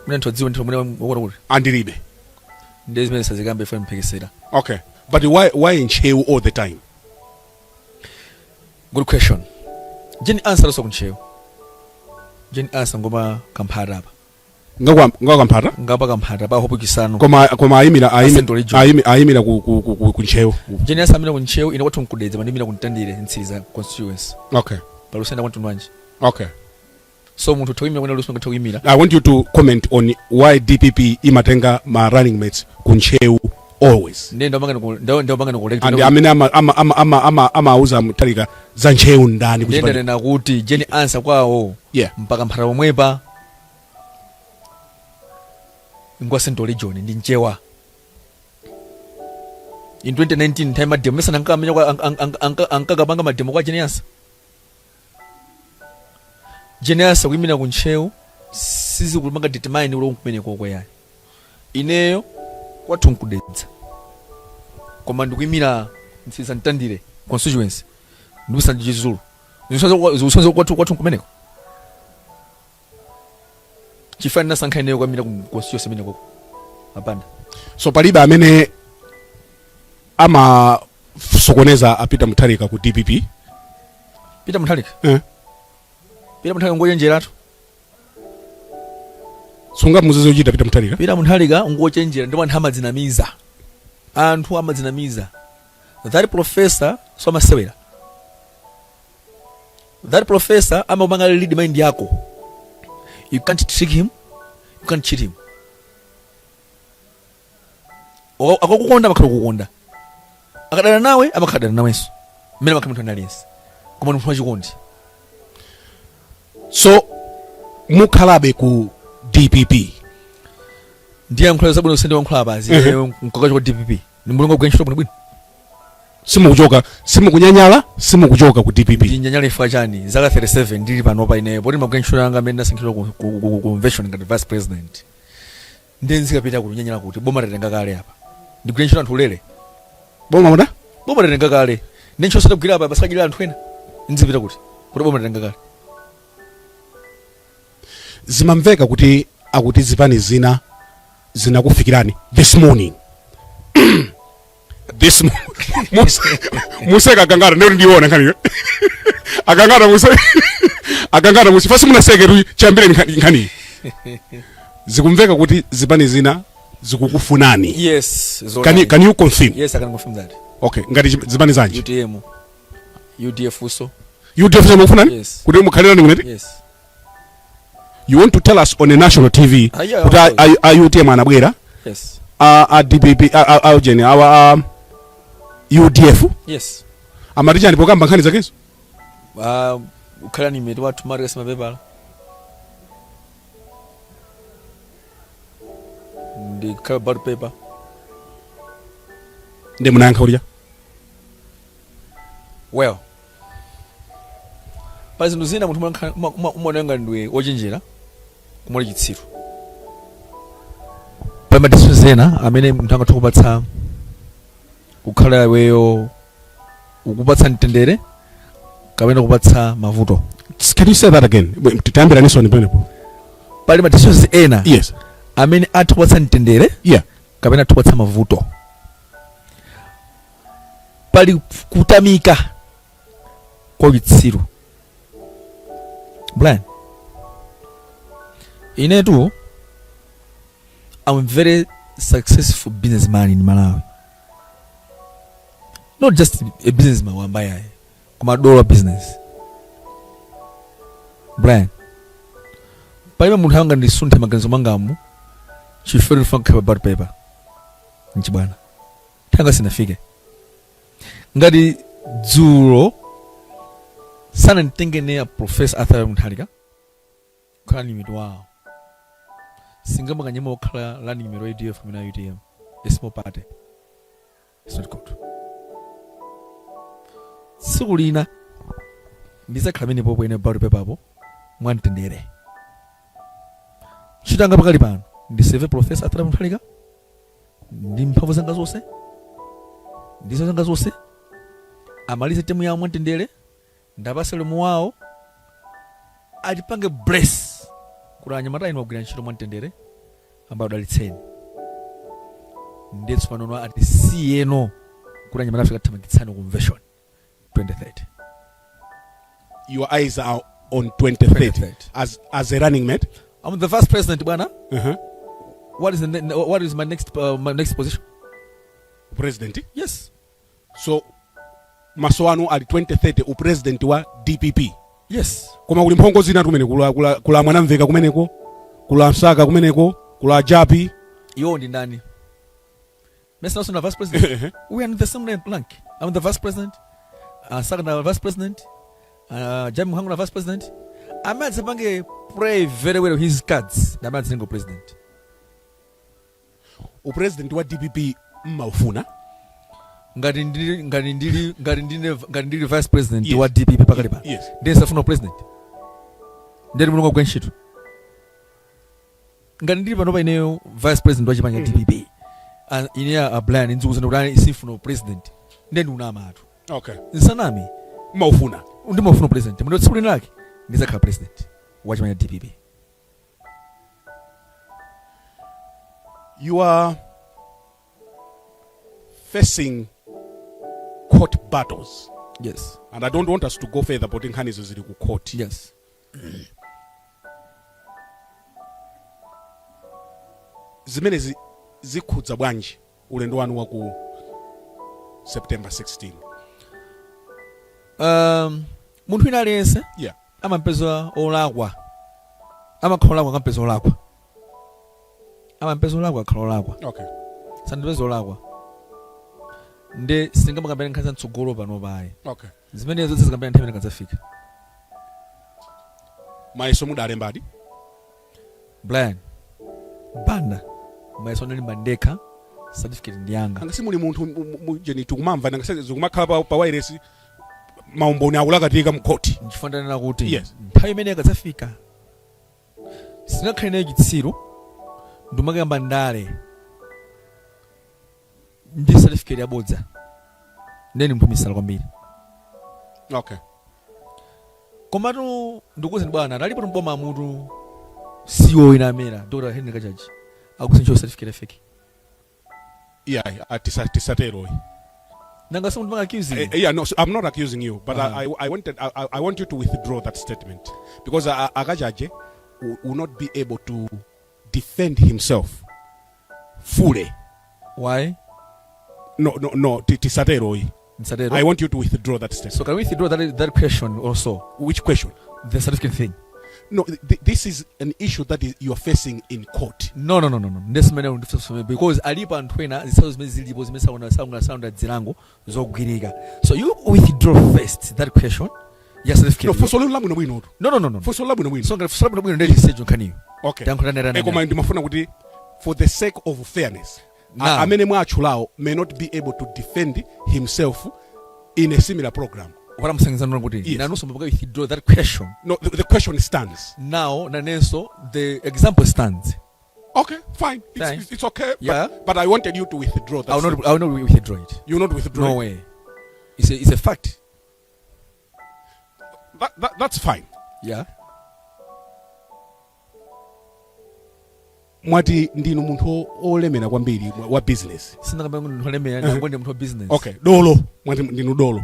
mwina anthu adziwa ndithu mwina wakuti kuti andilibe ndi zimene sazikambe ifo mphekesera. Okay, but why in Nchewu all the time? Good question. Jeni Ansa loso kunchewu. Jeni Ansa ngoma kamphara apa. Ngawa kamphara? Ngapa kamphara pa hopo kisano. Koma ayimira ku Nchewu. Jeni Ansa amina kunchewu ina kwathu nkudedza mandimira kuntandire ntsiriza constituency. Okay. Palusenda kwathu nwanje. Okay. So muntu toyimira kwena luso ngatoyimira. I want you to comment on why DPP imatenga ma running mates ku Nchewu always. Ndo bangana ku and amene amauza Mutharika za Nchewu ndani kuchipani. Ndenda kuti Jeni Ansa kwawo. Yeah. Mpaka mphara pomwepa. Ngwa Central Region ndi Nchewa. In 2019 time mademo mesa nankamenya kwa ankakapanga mademo kwa Jeni Ansa. Jeni Ansa kuimina ku Nchewu sisi kulumanga determine ulo kumene kokwe yayi. Ineyo kwathu nkudedza. Koma ndikuimira ntsisa ntandire constituency. Ndikusa Jizulu. Zisonzo kwathu nkumeneko. Chifani nasankha ineyo kwamira ku constituency imene koko. Apanda. So palibe amene ama sokoneza apita Mutharika ku DPP. Peter Mutharika? Peter Mutharika ngochenjeratu. Sunga muzizo uchita Peter Mutharika? Peter Mutharika ngochenjera ndipo anthu amadzinamiza. Anthu amadzinamiza. That professor so amasewera. That professor amabanga lead mind yako. You can't trick him. You can't cheat him. Akakukonda makhala kukonda. Akadana nawe amakadana nawenso. Mmene makhala muthu analinsi. Koma muthu wachikondi. So mukhalabe ku DPP. Ndiye mkhalabe sabuna usende wankhula abazi. Nkokacho ku DPP. Nimulunga kugenshito bwino bwino. Simukunyanyala, simukuchoka ku DPP. Ndinyanyala ifa chani zaka 37 ndili pano pa ineyo. Poti makugenshito yanga amene nasankhidwa ku convention ngati vice president. Ndenzika pita kunyanyala kuti boma latenga kale apa. Ndikugenshito anthu ulere. Boma muda? Boma latenga kale. Nencho sata kugila apa basakajira anthu ena. Nzipita kuti boma latenga kale. Zimamveka kuti akuti zipani zinakufikirani this morning. This museka Gangata ndio ndiona nkani. Gangata musifasi munaseke tu chambire nkani. Zikumveka kuti zipani zikukufunani. Yes. Can you confirm? Yes, I can confirm that. Okay, ngati zipani zanji. UTM. UDF uso. UDF zikukufunani? Yes. Kuti mukhalira ngati? Yes. You want to tell us on a national TV that are UTM anabwera? Yes. DPP our UDF? Yes. Amatija ndipokamba nkhani zakezo? Ukhala ni metu watu mari kasima bebala. Ndi khala bar paper. Ndi munayankha ulya? Well. Pazi nduzina munthu umonanga ndiwe ochenjera kumuli chitsiru. Pama disuzena amene munthu angatokupatsa kukhala weyo ukupatsa mtendere kapena kupatsa mavuto. Can you say that again? Titambira niso nipenepo. Pali matisuzi ena. Yes. Amene atukupatsa mtendere. Yeah. Kapena atukupatsa mavuto. Pali kutamika kwa chitsiru. Brian, inetu, I'm a very successful businessman in Malawi. Not just a businessman, wambaya. Kuma dollar business. Brian, palima muntu hanga ndisunte maganizo mangamu, chifere funk about paper. Nchibana. Tanga sinafike. Ngadi dzulo sana nitengene Professor Arthur Mutharika khala nimero wawo singamba kanyama okhala la nimero ADF mina UTM a small party. It's not good. Sikulina ndisakhala mene popo ine ballot paper apo mwamtendere chitanga pakali pano ndiseve professor Arthur Muthalika ndi mphamvu zanga zonse ndizo zanga zonse amalize temu yawo mwamtendere ndapasa ulemu wawo atipange bless kuti anyamata inu agwira ntchito mwamtendere ambaye udalitseni ndetso panono ati siyeno kuti anyamata afika thamangitsani convention 2030. Your eyes are on 2030 as a running mate. I'm the vice president, bwana. What is my next position? President? Yes. So masowano ali 2030 upresident wa DPP. Yes. Koma kuli mphongo zina tumene kula mwanamveka kumeneko, kula msaka kumeneko, kula japi. Yo ndi ndani? Mr. Nelson, the vice president. We are in the same rank. I'm the vice president. Saka the vice president. Jami Muhangu the vice president. I'm not saying pray very well with his cards. I'm not saying president. President wa DPP maufuna. Ngati ndili vice president wa DPP pakali pa. Yes. Then safuna president. Ndeli mulungu kwa ntchito. Ngati ndili pano pa ineyo vice president wa chipanga DPP. Ine a plan inzuzo ndikutani isifuna president. Ndeni unama atu. Okay. Nsanami maufuna. Ndimafuna president. Mndo tsiku linake ndizakhala president wa chipanga DPP. You are facing court battles. Yes. And I don't want us to go further, but in Hanis is court. Yes. Zimene zikhudza bwanji ulendo wanu wa ku September 16. Munthu ina aliyense amampeza olakwa. Amakhala olakwa kampeza olakwa. Amampeza olakwa akhala olakwa. Okay. Sandipeza olakwa. Nde singamukambira nkhanza mtsogolo pano paye. Okay. Zimene zonse zikambira nthawi imene kadzafika. Maiso mudale mbadi? Brian. Banda. Maiso nalimba ndekha. Certificate ndiyanga. Angasi muli munthu mujeni tukumamva nangase zikumakhala pa wireless maumboni akulakatika mkhoti. Ndifanana kuti yes. Nthawi imene kadzafika. Singakhale nayo chitsiro. Ndumakamba ndale. Ndi certificate yabodza. Ndeni mphumisala kwambiri. Okay. Komatu ndikuze bwana alipo mboma mutu CEO inamera Dr. Henry Kajaji. Akusencho certificate fake. Yeah, atisatero. Nanga someone bang accusing. Yeah, no, so I'm not accusing you, but I want you to withdraw that statement because Akajaje will not be able to defend himself fully. Why? No, tisatero. I want you to withdraw that statement. So can we withdraw that question also? Which question? The certificate thing. No, this is an issue that you're facing in court. No. This man because alipa antwena zisazo zilipo zimeshaona sound zilango zogwirika. So you withdraw first that question. Yes, certificate. No, for so long we know. No. For so long we know. So for so long we know decision can you? Okay. For the sake of fairness. Amene mwachulao may not be able to defend himself in a similar program. What I'm saying is not good. Now, no, withdraw that question. No, the question stands. Now, the example stands. Okay, fine. It's okay. Yeah. But I wanted you to withdraw that. I will not withdraw it. You will not withdraw. No way. It's a fact. That's fine. Yeah. Mwati ndinu munthu olemera kwambiri wa business. Sinakamba munthu olemera ngwende munthu business. Okay, dolo. Mwati ndinu dolo.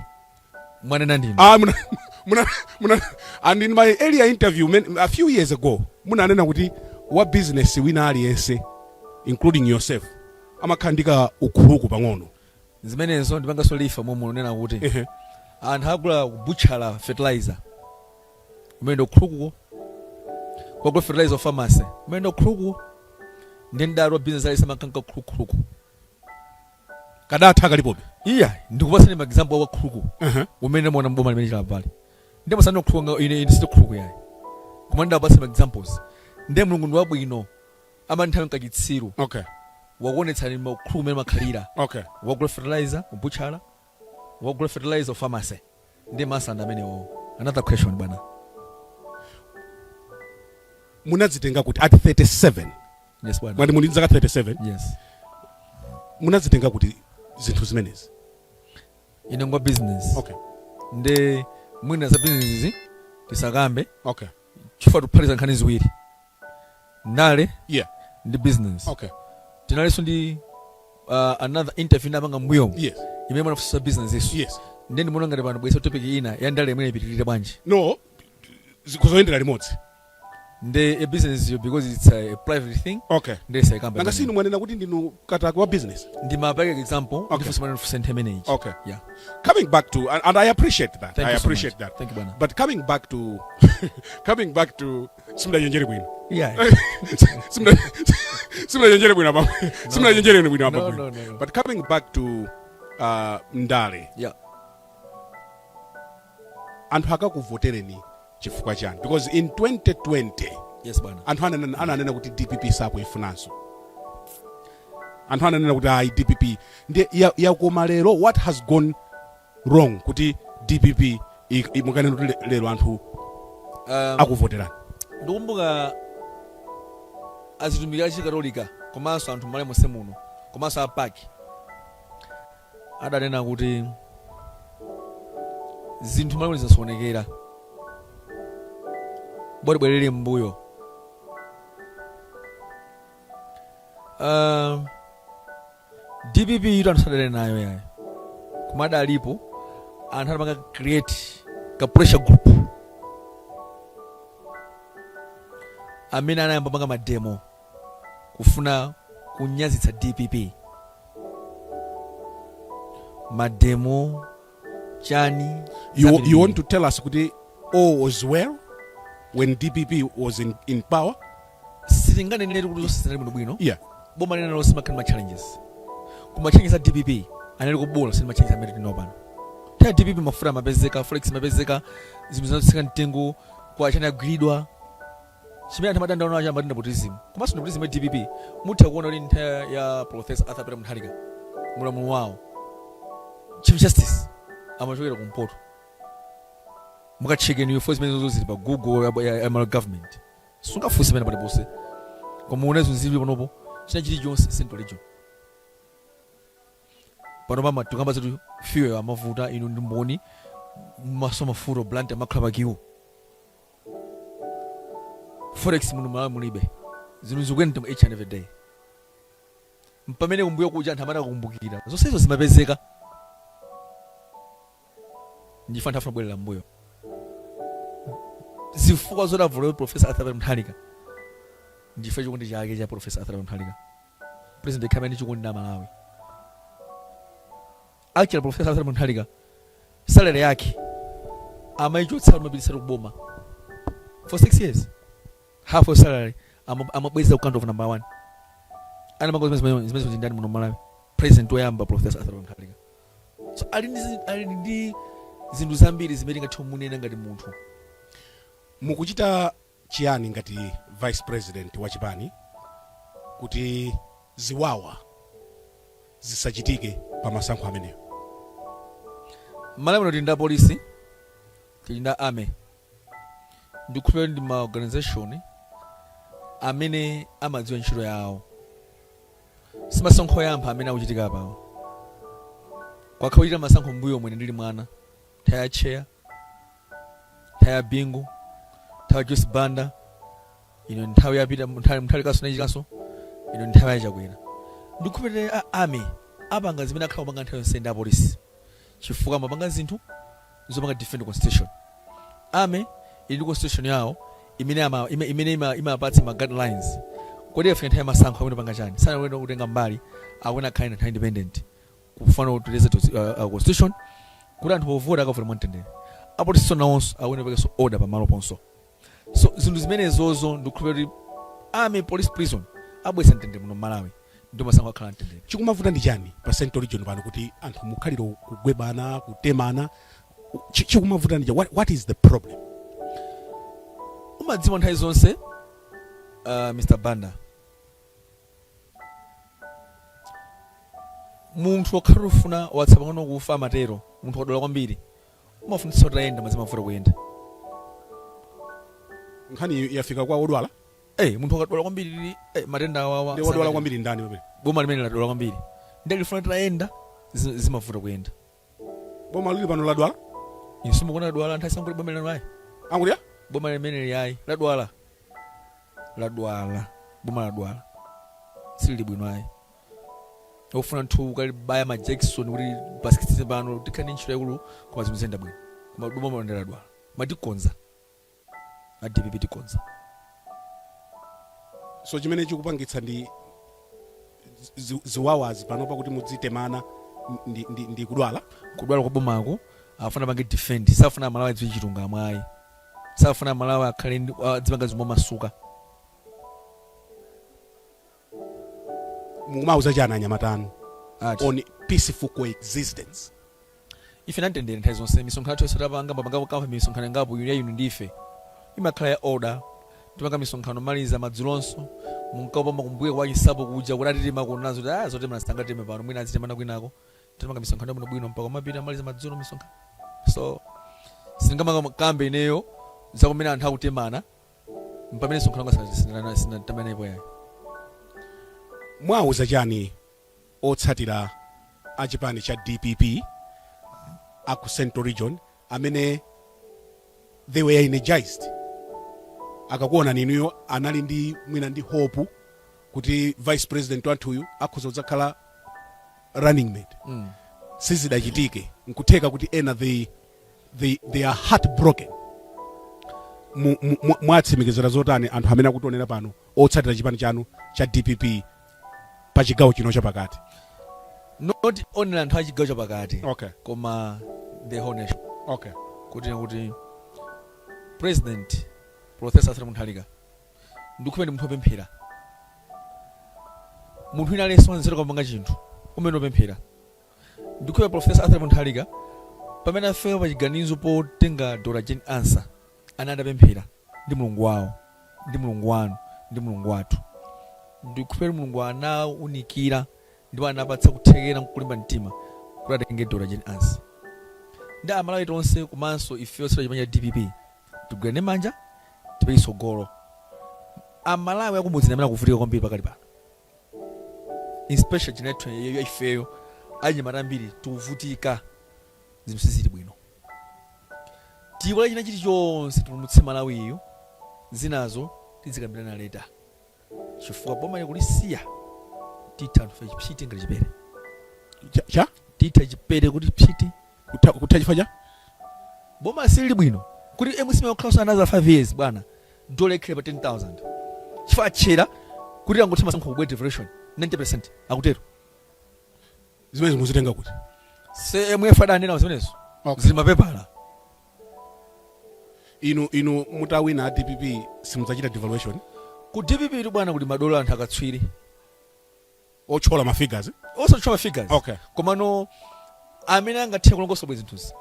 Mwana nandini. And in my earlier interview a few years ago, munanena kuti wa business wina aliyense including yourself amakhandika ukhuluku pang'ono. Zimenezo ndipanga solifa momwe unena kuti. And hagula butcher fertilizer. Umendo ukhuluku. Kwa fertilizer pharmacy. Umendo ukhuluku. Ndendaro business ali samakanka ukhuluku. Kadatha kalipobe. Iya, ndikupasani ma example wa khuluku. Umene mona mboma limene chilapali. Ndemo sana khuluku ine sito khuluku yayi. Kumanda basi ma examples. Ndemo mulungu wabwino. Amanthawi nkachitsiro. Okay. Wakuonetsani ma khuluku mene makhalira. Okay. Wagula fertilizer, ubuchala. Wagula fertilizer pharmacy. Ndemo asanda amenewo. Another question bana. Munazitenga kuti at 37. Yes bwana. Mwati muli zaka 37. Yes. Munazitenga kuti zinthu zimenezi. Inongwa business. Okay. Nde mwina za business izi tisakambe. Okay. Chifukwa tuphatiza nkhani ziwiri. Ndale. Yeah. Ndi business. Okay. Tinaleso ndi another interview nabanga mbuyo. Yes. Imene mwana fusa business isu. Yes. Ndi mwana ngati pano bwesa topic ina ya ndale imene ipitirire bwanji. No. Zikuzoendera limodzi. A business you because it's a private thing. Okay. Ndese ikamba. Nanga sinu mwanena kuti ndinu kataka wa business. Ndi mapake example. Okay. Ndifusa mwana fusa manage. Okay. Yeah. Coming back to and I appreciate that. Thank I you so appreciate much. that. Thank you bana. But coming back to simula yenjere bwino. Yeah. Simula yenjere bwino apa. Simula yenjere bwino apa. No. But coming back to Ndale. Yeah. Anthu akakuvotereni chifukwa chani because in 2020 yes bana anthu ananena kuti DPP sapo ifunanso anthu ananena kuti DPP ndi yakoma lero what has gone wrong kuti DPP imukanena kuti lero anthu akuvoterani ndikumbuka azitumikira chikatolika komanso anthu mmale monse muno komanso apaki adanena kuti zinthu mmale zisaonekera bwerere mbuyo DPP ito anthu sadale nayo yayo kumada alipo anthu anapanga create ka pressure group amene anayamba panga mademo kufuna kunyazitsa DPP mademo chani you want to tell us kuti all was well when DPP was in power? Sitingane nene kuti zosizana bwino bwino. Yeah. Boma nene lo simakhala ma challenges. Kuma challenges a DPP anali kubola sima challenges amene tinopano. Ta DPP mafura mabezeka, forex mabezeka, zimizana mtengo kwa chana gridwa. Chimene anthu amadanda ono achamba ndi nepotism. Komanso nepotism ya DPP mutha kuona kuti nthawi ya Professor Arthur Mutharika mulamulo wawo. Chief Justice amachokera kumpoto. Mukacheke ni force mezo zili pa Google ya government. Sunga force mena pali bose. Koma unezo nzili panopo china chili jonse central region. Pano mama tukamba zetu fuel ya mafuta ino ndi mboni masoma furo blunt ya maklaba kiwo. Forex muno mala mulibe. Zinu zikuyenda each and every day. Mpamene kumbuyo kuja anthu amana kukumbukira. Zonse izo zimapezeka. Ndifanta funa bwelera mbuyo. Zifukwa zodavula Professor Arthur Mutharika ndife chikondi chake cha Professor Arthur Mutharika president kamene chikondi na Malawi actually Professor Arthur Mutharika salary yake amaichotsa mabilisiro kuboma for 6 years half of salary amabweza ukando of number 1 ana mango zimene ndani muno Malawi president oyamba Professor Arthur Mutharika so ali ndi zinthu zambiri zimene ngati munena ngati munthu mukuchita chiyani ngati vice president wa chipani kuti ziwawa zisachitike pa masankho ameneyo? Malawi ndi polisi tinda army ndikuphera ndi ma organization amene amadziwa ntchito yawo simasankho yamba amene akuchitika pawo kwakhawira masankho mbuyo omwe ndili mwana thaya chair thaya bingu thaya juice banda ino nthawi yapita mthali kaso nachikaso ino nthawi yachakwera ndikuphera army apanga zimene akhala kupanga nthawi yonse ndi polisi chifukwa mapanga zinthu zopanga defend constitution army ili constitution yawo imene imapatsa ma guidelines kodi afika nthawi masankho amene panga chani sana wena kutenga mbali akuna khala nthawi independent kufana kuteleza constitution kuti anthu povota akavota mwamtendere apolisi nawonso akuna pakeso order pamalo ponso so zinthu zimenezozo ndikuphera army police prison abwesa mtendere muno Malawi ndo masankho akhala mtendere. Chikumavuta ndi chani pa central region pano kuti anthu mukhaliro kugwebana kutemana chikumavuta ndi what is the problem? Umadziwa nthawi zonse Mr. Banda munthu wakhala ufuna watsapangano kufa matero munthu wadola kwambiri kumafunitsa utayenda mazima mafuta kuyenda. Nkhani yafika kwa odwala? Munthu akadwala kwambiri matenda awawa. Ndi odwala kwambiri ndani pamene? Boma limene ladwala kwambiri. Ndi lifuna tayenda zimafuta kuyenda. Boma lili pano ladwala? Inso mukona ladwala anthu asangoti boma lino ayi. Angulya? Boma limene liyayi ladwala. Boma ladwala. Sili bwino ayi. Ofuna nthu kali baya ma Jackson kuti basikitse pano tikhani ntchito yakulu koma zimuzenda bwino. Koma boma lino ladwala. Matikonza. DPP tikonza. So chimene chikupangitsa ndi ziwawazi pano pakuti mudzitemana ndi kudwala kwa bomako afuna pange defend safuna malawi dziwe chitunga mwayi safuna malawi akhale dzipanga zimwe masuka mumauza chana anyamatano on peaceful coexistence. Ife nantendere nthawi zonse misonkhano yathu yosatapanga mapanga misonkhano ngapo yuni ndife imakhala ya order timanga misonkhano maliza madzulonso munkapamba kumbuye kwa chisapo kuja kuti atitema kunazo zote mnasitanga teme pano mwina azitemana kwinako timanga misonkhano bwino mpaka mapita maliza madzulo misonkhano. So singamanga kambe ineyo zakumene anthu akutemana mpamene misonkhano sinatamenepo yayi. Mwauza chani otsatira achipani cha DPP aku Central Region amene they were energized akakuona ninuyo anali ndi mwina ndi hope kuti vice president wathuyu akhoza kudzakhala running mate sizidachitike nkutheka kuti ena they are heartbroken mwatsimikizira zotani anthu amene akutionera pano otsatira chipani chanu cha DPP pa chigawo chino chapakati? Not only anthu a chigawo chapakati koma the whole nation. Kuti president Professor Ansa Munthalika ndikupe ndi munthu opemphera munthu ina aliyense wanzeru kupanga chinthu umene opemphera ndikupe Professor Ansa Munthalika pamene afika pa chiganizo potenga Dr. Jane Ansa anadapemphera ndi mulungu wawo ndi mulungu wanu ndi mulungu wathu ndikupe mulungu anaunikira ndipo anapatsa kuthekera nkulimba mtima kuti atenge Dr. Jane Ansa ndi amalawi tonse komanso ife osera chipani cha DPP tigwirane manja tipeke tsogolo amalawi akumudzi amene akuvutika kwambiri pakali pano especially chinethu yeyo ifeyo anyamata ambiri tikuvutika zinthu sizili bwino tikola china chilichonse tipulumutse malawiyo zinazo tizikambirana leta chifukwa boma likulisiya titha anthu chipsiti ngati chipere titha chipere kuti psiti kutha chifukwa cha boma silili bwino kuti MCM yakukhala another 5 years bwana dolekhere pa 10,000 chifukwa chera kuti angothe masankho kubwe devolution 90% akutero zimene muzitenga kuti CMF adanena zimenezo zili mapepala inu mutawina DPP simudzachita devaluation ku DPP bwana kuti madola anthu akatswiri ochola mafigures osachola figures komano amene angathe kulongosa bwezi zinthuzi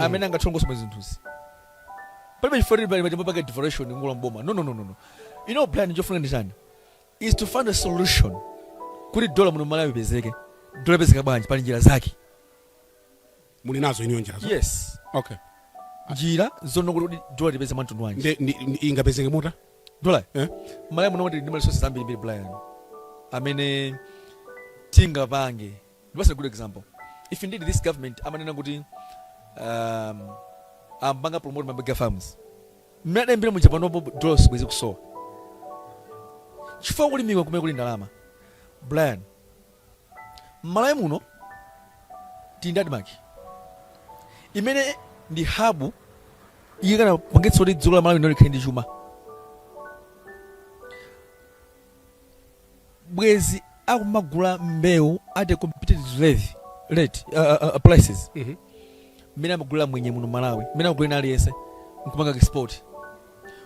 amene angathe kulongosa bwezi zinthuzi palibe chifukwa pali matembo pake devaluation ngula mboma no plan jofuna ndi chani is to find a solution kuti dola muno Malawi ipezeke dola ipezeka bwanji pali njira zake muli nazo iniyo njira zake yes njira zono kuti dola ipeze mtundu wanji ingapezeke muta dola Malawi muno kuti ndi resources ambiri Brian amene tingapange that's a good example if indeed this government amanena kuti ambanga promote mabega farms mmene mbira mu Japan opo dollars bwezi kusowa chifukwa kulimika kumene kuli ndalama Brian Malawi muno tindadmark imene ndi hub ikana pangetsa kuti dziko la Malawi ndilo likhale ndi chuma bwezi akumagula mbewu at a competitive rate prices mmene amagulira mwenye muno Malawi mmene akugulira aliyense nkumanga export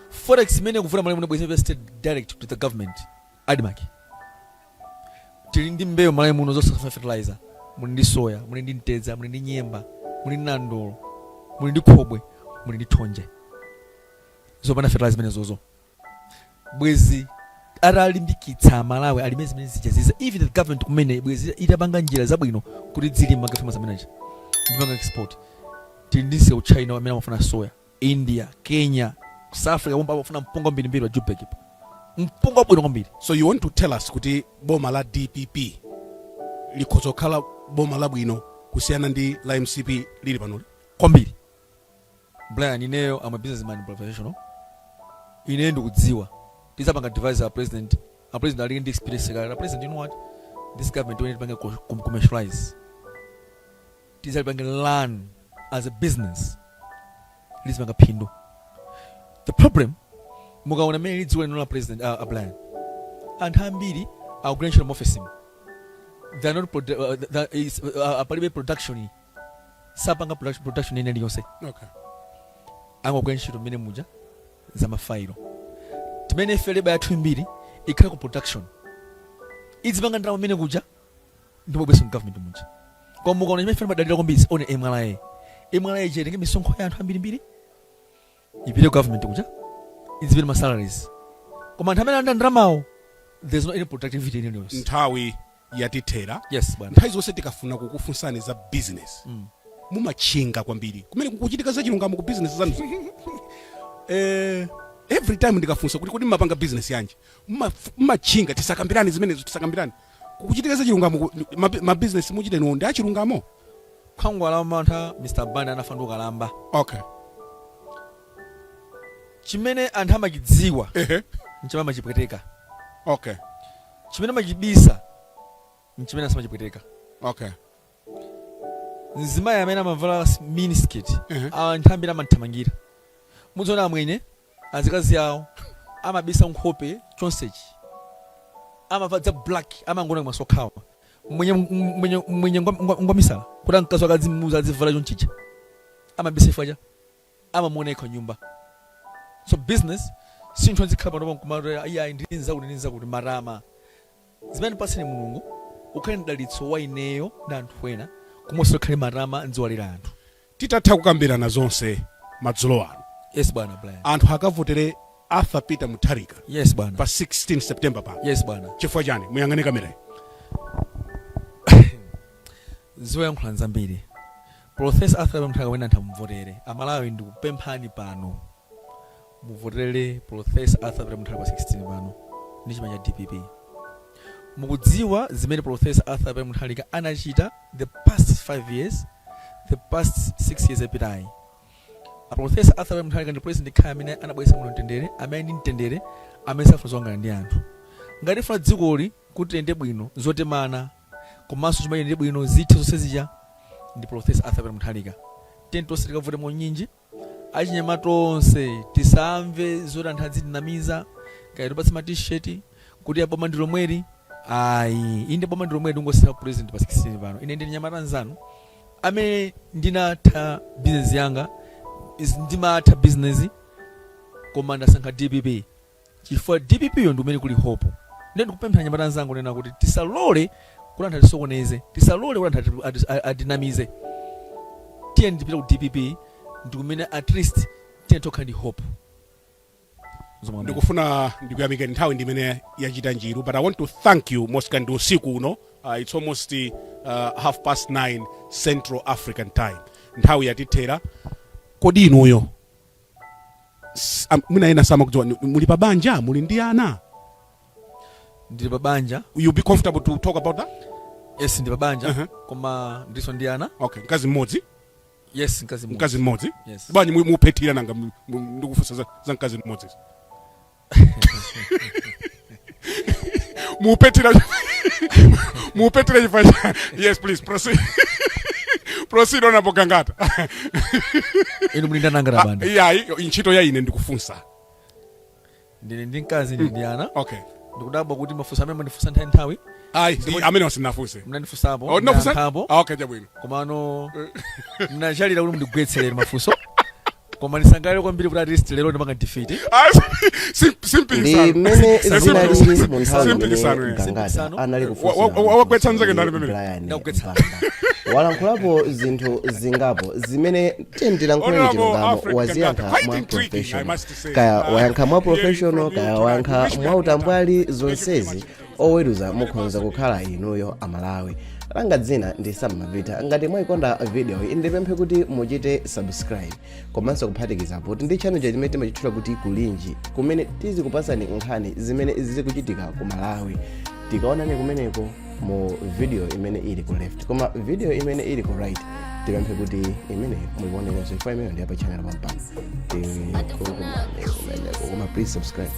forex mmene kuvula Malawi muno bwezi invested direct to the government admark tili ndi mbewu Malawi muno zosafa fertilizer muli ndi soya muli ndi ntedza muli ndi nyemba muli ndi nandolo muli ndi khobwe muli ndi thonje zopanda fertilizer zimene zozo bwezi atalimbikitsa Malawi alimezi zimene zijaziza even the government kumene bwezi itapanga njira zabwino kuti dzili magafamas ameneja ndipanga export tindise uchina wamene amafuna soya, India, Kenya, South Africa womba amafuna mpunga mbiri wa Jupek mpunga bwino kwambiri. So you want to tell us kuti boma la DPP likhozokhala boma labwino kusiyana ndi la MCP lili panoli kwambiri. Brian, ineyo I'm a businessman professional. Ine ndikudziwa tizapanga device a president ali ndi experience kala president. You know what, this government when it commercialize tizapanga learn as a business lizipanga phindu. The problem mukaona mene lidziwa lino la president a Brian anthu ambiri akugulitsa office they are not that is palibe production sapanga production ine liyonse. Okay. Angogulitsa mene muja za mafailo timene ife leba yathu imbiri ikhala ku production izipanga ndalama mene kuja ndipo bweso government muja kwa mukaona chimene ife madalira kwambiri one MRA chitenge misonkho ya anthu ambirimbiri ipite government kuja izipite ma salaries koma anthu amene anda ndalamawo there's no any productivity in news. Nthawi yatithera. Yes bwana. Nthawi zonse tikafuna kukufunsani za business mumachinga kwambiri kumene kukuchitika za chilungamo ku business zanu. Every time ndikafunsa kuti kodi mapanga business yanji mumachinga tisakambirani zimenezo tisakambirani kukuchitika za chilungamo ma business muchite no ndi achilungamo khangwala mantha Mr. Banda anafanduka lamba. Okay. Chimene anthu amachidziwa nchimene amachipweteka. Okay. Chimene amachibisa nchimene asamachipweteka. Okay. Nzimayi amene amavala miniskirt anthu ambiri amathamangira. Muzoona mwenye azikazi yawo amabisa nkhope chonsechi amavadza black amangona masokhawa mwenye ngwamisala kuti mkazi wakadzimuza adzivala chonchicha amabisa ifaja amamuona ikho nyumba. So business sinthu azikhala pano kumara iya ndinza kuti marama zimene pasene mulungu ukhale ndalitso wa ineyo na anthu ena komanso ukhale marama nziwalira anthu. Titatha kukambirana zonse madzulo ano. Yes bwana Brian. Anthu akavotere Arthur Peter Mutharika. Yes bwana. Pa 16 September pa. Yes bwana. Chifukwa chani muyangane kamera. Ziwayankhula zambiri. Professor Arthur Peter Mutharika wena anthamvotere amalawi ndikupemphani pano muvotere Professor Arthur Peter Mutharika pa 16 pano ndi chima cha DPP. Mukudziwa zimene Professor Arthur Peter Mutharika anachita the past 5 years, the past 6 years epitayi. Professor Arthur Peter Mutharika ndi president kaya amene anabweretsa muno mtendere amene ndi mtendere amene safuna zongana ndi anthu. Ngati funa dzikoli kuti ende bwino zotemana komanso chimene ndi bwino zithe zonse zija ndi Professor Arthur Peter Mutharika. Tonse tikavote monyinji achinyamata onse tisamve zoti anthu adzidinamiza kaya tupatse ma t-shirt kuti aboma ndi lomweri ayi inde boma ndi lomweri ungosika president pa 16 pano. Ine ndi nyamata nzanu amene ndinatha business yanga ndimatha business koma ndasankha DPP chifukwa DPP yo ndi umene kuli hope. Ndiye ndikupemphera nyamata nzangu nena kuti tisalole kuti anthu atisokoneze, tisalole kuti anthu adinamize. Tiye ndipita ku DPP ndi kumene at least tiye tokha ndi hope. Ndikufuna ndikuyamika nthawi ndimene yachita njiru, but I want to thank you Mosca ndi usiku uno. It's almost 9:30 Central African time. Nthawi yatithera. Kodi inuyo mwina ena sama kudziwa muli pa banja muli ndi ana? Ndili pa banja. You be comfortable to talk about that? Yes, ndili pa banja koma ndiso ndi ana. Okay, mkazi mmodzi? Yes, mkazi mmodzi. Yes. Bwanyi muphetira nanga ndikufunsa za mkazi mmodzi. Mupetira chifanya. Yes, please proceed. Proceed on apo Gangata. Inu mlinda nangara banda. Yeah, inchito ya ine ndikufunsa. Ndine ndi mkazi ndi ana. Okay. Ndikudabwa kuti mafunso amene mandifunsa nthawi. Amene wasinafunse. Mnandifunsapo. Okay, chabwino. Komano mnachalira kuti mundigwetserere mafunso. Koma nisangalale kwambiri kuti at least lero ndimanga defeat. Ndi mene zinali mu nthawi imene Gangata anali kufunsa wagwetsa mzake ndani pamene walankhulapo zinthu zingapo zimene tiyendilankhule chilungamo waziyankha mwa professional kaya wayankha mwa professional kaya wayankha mwa utambwali zonsezi oweruza mukhoza kukhala inuyo amalawi langa dzina ndi Samavita. Ngati mwayikonda video iyi ndipemphe kuti muchite subscribe komanso kuphatikizapo kuti ndi channel chimene timachitchula kuti kulinji kumene tizikupasani nkhani zimene zikuchitika ku Malawi. Tikaonani kumeneko mu video imene ili ku left, koma video imene ili ku right tipemphe kuti imene muiwonerenso ifo imene ndi apa channel pampano koma please subscribe.